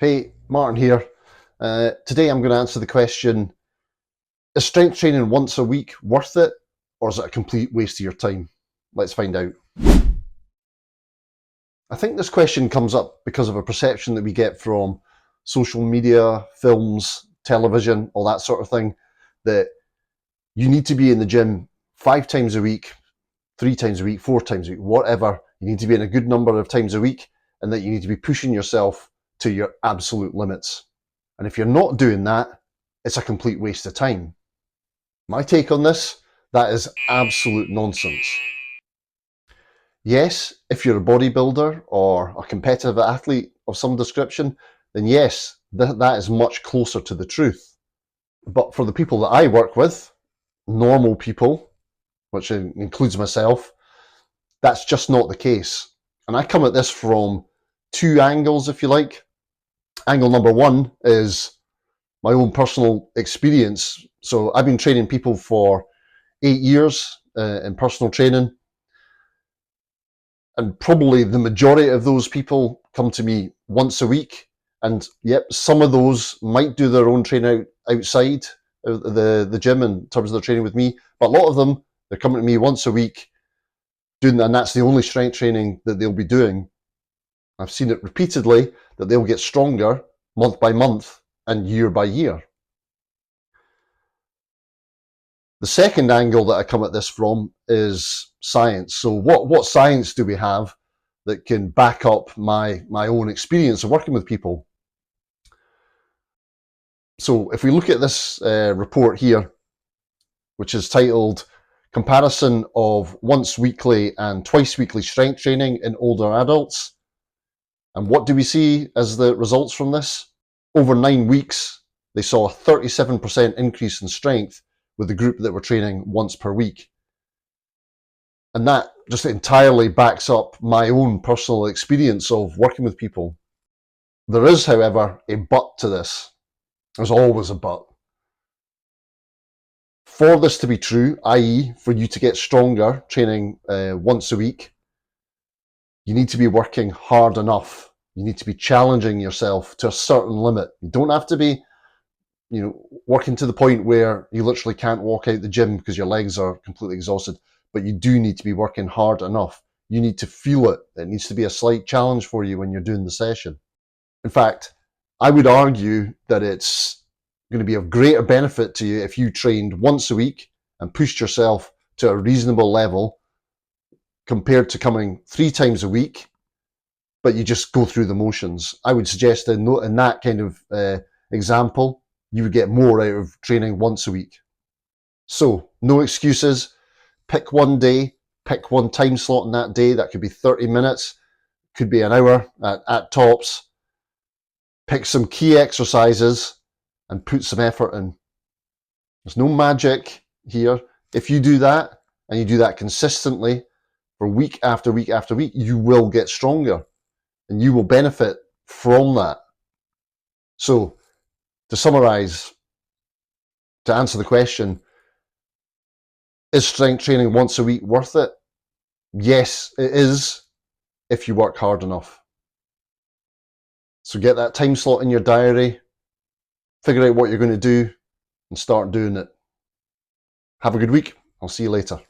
Hey, Martin here. Today I'm going to answer the question, is strength training once a week worth it, or is it a complete waste of your time? Let's find out. I think this question comes up because of a perception that we get from social media, films, television, all that sort of thing, that you need to be in the gym 5 times a week, 3 times a week, 4 times a week, whatever. You need to be in a good number of times a week, and that you need to be pushing yourself to your absolute limits. And if you're not doing that, it's a complete waste of time. My take on this, that is absolute nonsense. Yes, if you're a bodybuilder or a competitive athlete of some description, then yes, that is much closer to the truth. But for the people that I work with, normal people, which includes myself, that's just not the case. And I come at this from 2 angles, if you like. Angle number 1 is my own personal experience. So I've been training people for 8 years in personal training. And probably the majority of those people come to me once a week. And yep, some of those might do their own training outside the gym in terms of their training with me. But a lot of them, they're coming to me once a week, and that's the only strength training that they'll be doing. I've seen it repeatedly that they'll get stronger month by month and year by year. The second angle that I come at this from is science. So what science do we have that can back up my own experience of working with people? So if we look at this report here, which is titled Comparison of Once Weekly and Twice Weekly Strength Training in Older Adults. And what do we see as the results from this? Over 9 weeks, they saw a 37% increase in strength with the group that were training once per week. And that just entirely backs up my own personal experience of working with people. There is, however, a but to this. There's always a but. For this to be true, i.e. for you to get stronger training once a week, you need to be working hard enough. You need to be challenging yourself to a certain limit. You don't have to be working to the point where you literally can't walk out the gym because your legs are completely exhausted, but you do need to be working hard enough. You need to feel it. It needs to be a slight challenge for you when you're doing the session. In fact, I would argue that it's going to be of greater benefit to you if you trained once a week and pushed yourself to a reasonable level compared to coming 3 times a week, but you just go through the motions. I would suggest in that kind of example, you would get more out of training once a week. So no excuses. Pick one day, pick one time slot in that day. That could be 30 minutes, could be an hour at tops. Pick some key exercises and put some effort in. There's no magic here. If you do that, and you do that consistently for week after week after week, you will get stronger and you will benefit from that. So to summarize, to answer the question, is strength training once a week worth it? Yes, it is, if you work hard enough. So get that time slot in your diary, figure out what you're going to do, and start doing it. Have a good week. I'll see you later.